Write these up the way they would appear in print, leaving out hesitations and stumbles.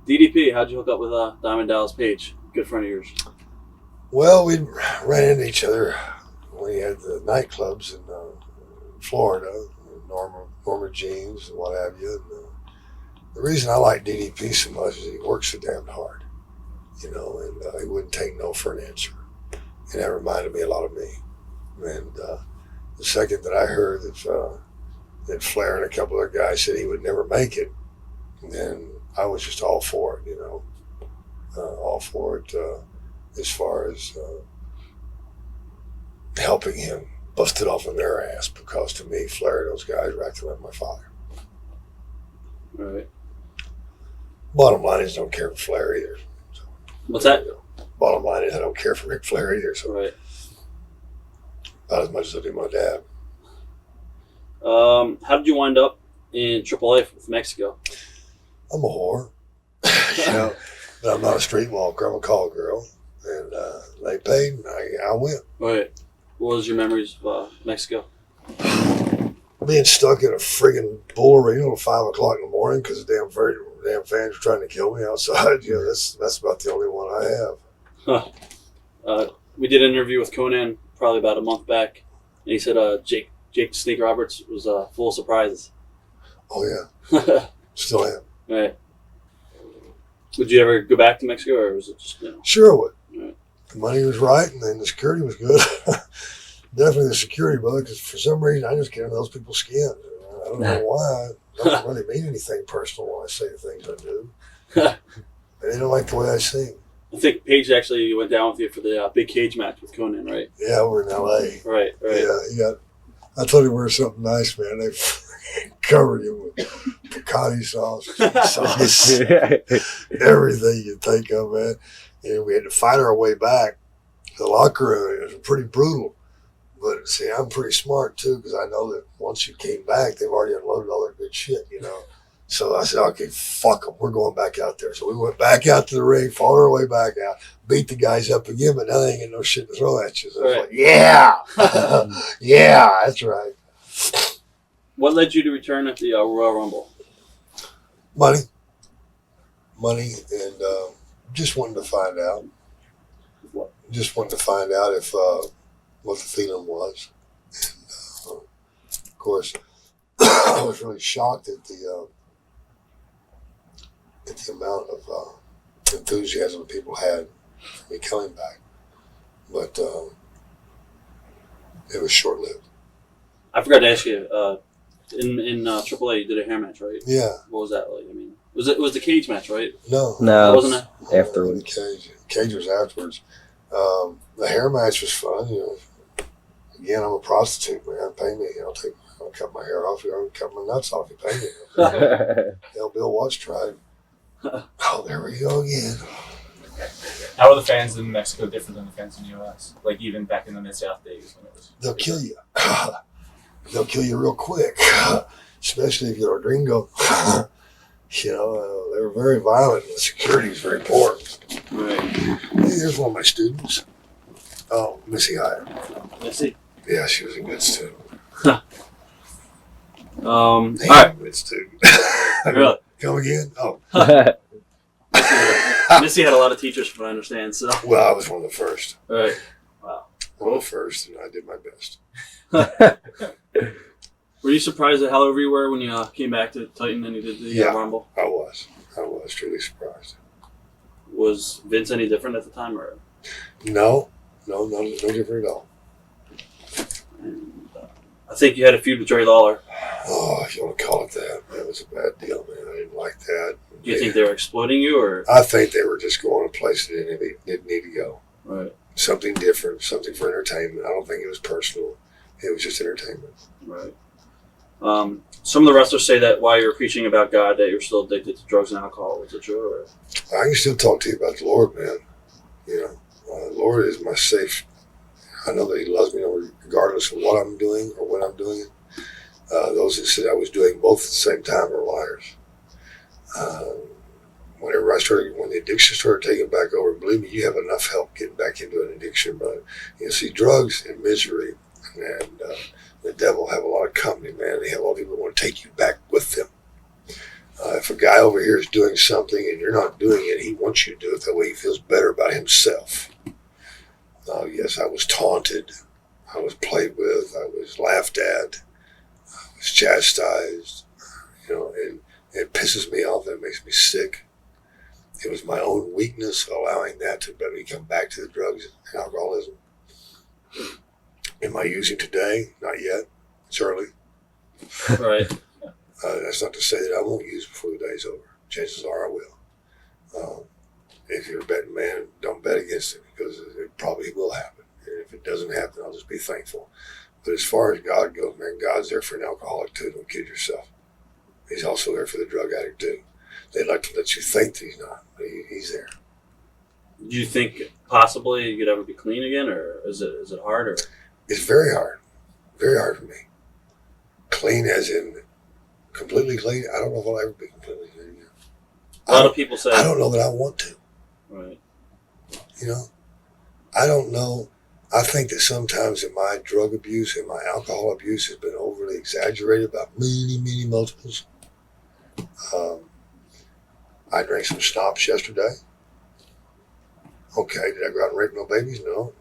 DDP, how'd you hook up with Diamond Dallas Paige? Good friend of yours. Well, we ran into each other when we had the nightclubs in Florida, Norma Jeans and what have you. And, the reason I like DDP so much is he works so damn hard, and he wouldn't take no for an answer. And that reminded me a lot of me. And the second that I heard that Flair and a couple of guys said he would never make it, then I was just all for it, all for it as far as helping him bust it off in their ass, because to me, Flair and those guys were acting like my father. Right. Bottom line is I don't care for Flair either. So, what's that? Bottom line is I don't care for Ric Flair either. So right. Not as much as I do my dad. How did you wind up in AAA with Mexico? I'm a whore, but I'm not a street walker. I'm a call girl, and they paid, and I went. Right. What was your memories of Mexico? Being stuck in a friggin' bull arena at 5 o'clock in the morning because the damn fans were trying to kill me outside. That's about the only one I have. Huh. We did an interview with Conan probably about a month back, and he said Jake the Snake Roberts was full of surprises. Oh yeah, still am. Right. Would you ever go back to Mexico, or was it just Sure I would. Right. The money was right, and then the security was good. Definitely the security, brother, because for some reason I just get under those people's skin. I don't know why. It doesn't really mean anything personal when I say the things I do. And they don't like the way I sing. I think Paige actually went down with you for the big cage match with Conan, right? Yeah, we're in L.A. Right. Yeah. I told him wear something nice, man. They covered him with piccati sauce, everything you think of, man. And we had to fight our way back to the locker room. It was pretty brutal. But see, I'm pretty smart too, because I know that once you came back, they've already unloaded all their good shit, So I said, okay, fuck them. We're going back out there. So we went back out to the ring, fought our way back out, beat the guys up again, but now they ain't got no shit to throw at you. So I was like, yeah, yeah, that's right. What led you to return at the Royal Rumble? Money, and just wanted to find out. What? Just wanted to find out if what the feeling was. And, of course, I was really shocked at the amount of enthusiasm people had for me coming back, but it was short-lived. I forgot to ask you. In AAA, you did a hair match, right? Yeah. What was that like? I mean, was the cage match, right? No, wasn't it? Afterwards. Cage was afterwards. The hair match was fun. Again, I'm a prostitute, man. Pay me. I'll cut my hair off. I'll cut my nuts off. You pay me. Hell, Bill Watts tried. Oh, there we go again. How are the fans in Mexico different than the fans in the U.S.? Like even back in the Mid-South days when it was... They'll kill you. They'll kill you real quick, especially if you're a gringo. They're very violent, and the security is very poor. Right. Hey, here's one of my students. Oh, Missy Hire. Missy? Yeah, she was a good student. All right. Good student. Really? Come again? Oh. Missy had a lot of teachers, from what I understand. So. Well, I was one of the first. Right. Wow. One of the first, and I did my best. Were you surprised at how over you were when you came back to Titan and you did the Rumble? I was truly surprised. Was Vince any different at the time, or? No different at all. And, I think you had a feud with Jerry Lawler. Oh, if you want to call it that, that was a bad deal, man. I didn't like that. Do you think they were exploiting you, or? I think they were just going a place that didn't need to go. Right. Something different, something for entertainment. I don't think it was personal. It was just entertainment. Right. Some of the wrestlers say that while you're preaching about God, that you're still addicted to drugs and alcohol. Is it true? Or? I can still talk to you about the Lord, man. The Lord is my safe. I know that He loves me regardless of what I'm doing or when I'm doing it. Those that said I was doing both at the same time are liars. When the addiction started taking back over, believe me, you have enough help getting back into an addiction. But see, drugs and misery and the devil have a lot of company, man. They have a lot of people who want to take you back with them. If a guy over here is doing something and you're not doing it, he wants you to do it. That way he feels better about himself. Yes, I was taunted. I was played with. I was laughed at. I was chastised. And it pisses me off. That makes me sick. It was my own weakness allowing that to let me come back to the drugs and alcoholism. Am I using today? Not yet. It's early. Right. That's not to say that I won't use before the day's over. Chances are I will. If you're a betting man, don't bet against it because it probably will happen. And if it doesn't happen, I'll just be thankful. But as far as God goes, man, God's there for an alcoholic too. Don't kid yourself. He's also there for the drug addict too. They like to let you think that he's not. But he's there. Do you think possibly you could ever be clean again, or is it hard? Or it's very hard. Very hard for me. Clean as in completely clean? I don't know if I'll ever be completely clean again. A lot of people say... I don't know that I want to. Right. I don't know. I think that sometimes in my drug abuse and my alcohol abuse has been overly exaggerated by many multiples. I drank some schnapps yesterday. Okay, did I go out and rape no babies? No.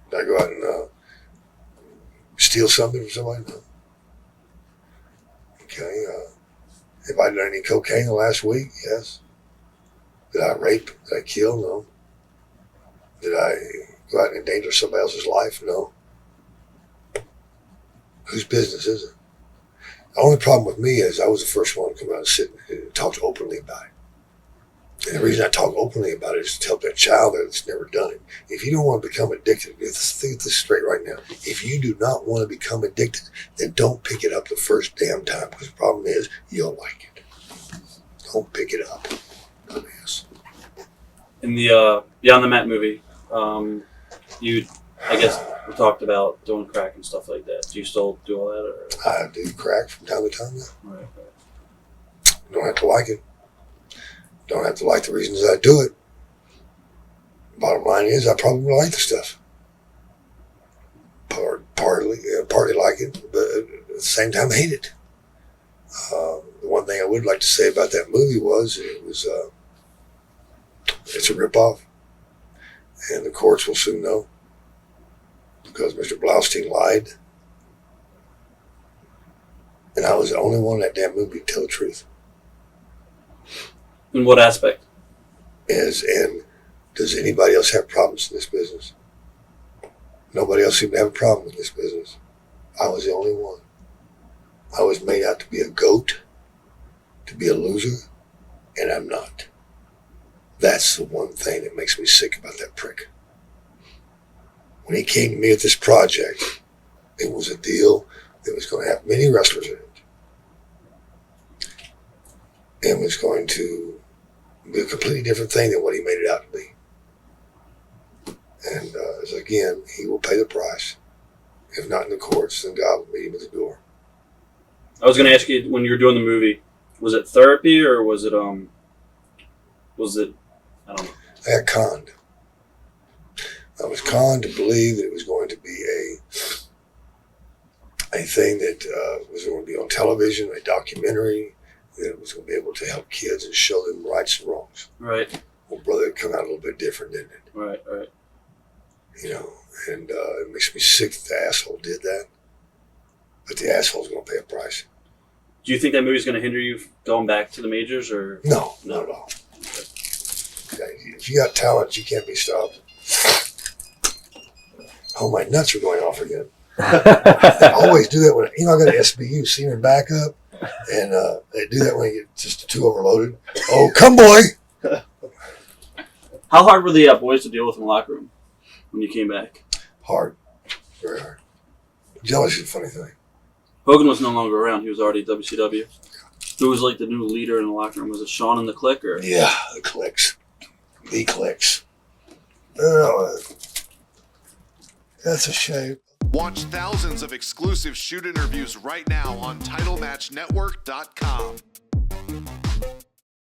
Did I go out and steal something from somebody? No. Okay. Have I done any cocaine the last week? Yes. Did I rape? Did I kill? No. Did I go out and endanger somebody else's life? No. Whose business is it? The only problem with me is I was the first one to come out and sit and talk openly about it. And the reason I talk openly about it is to help that child that's never done it. If you don't want to become addicted, let's think this straight right now. If you do not want to become addicted, then don't pick it up the first damn time, because the problem is you'll like it. Don't pick it up. Dumbass. In the Beyond the Mat movie, I guess we talked about doing crack and stuff like that. Do you still do all that? Or? I do crack from time to time. Yeah. Right. Don't have to like it. Don't have to like the reasons I do it. Bottom line is, I probably like the stuff. Partly like it, but at the same time hate it. The one thing I would like to say about that movie was it's a ripoff, and the courts will soon know because Mr. Blaustein lied, and I was the only one in that damn movie to tell the truth. In what aspect? Does anybody else have problems in this business? Nobody else seemed to have a problem in this business. I was the only one. I was made out to be a goat, to be a loser, and I'm not. That's the one thing that makes me sick about that prick. When he came to me with this project, it was a deal that was going to have many wrestlers in it. And was going to be a completely different thing than what he made it out to be. And again, he will pay the price. If not in the courts, then God will meet him at the door. I was going to ask you, when you were doing the movie, was it therapy or was it I don't know. I got conned. I was conned to believe that it was going to be a thing that was going to be on television, a documentary, that was going to be able to help kids and show them rights and wrongs. Right. Well, brother, it come out a little bit different, didn't it? Right. And it makes me sick that the asshole did that. But the asshole's going to pay a price. Do you think that movie's going to hinder you going back to the majors, or No, not at all. If you got talent, you can't be stopped. Oh, my nuts are going off again. I always do that when I got an SBU senior backup, and they do that when you get just too overloaded. Oh, come boy! How hard were the boys to deal with in the locker room when you came back? Hard, very hard. Jealousy is a funny thing. Hogan was no longer around; he was already at WCW. Who was like the new leader in the locker room? Was it Sean and the Click, or? Yeah, the Clicks. The Clicks. Oh, that's a shame. Watch thousands of exclusive shoot interviews right now on TitleMatchNetwork.com.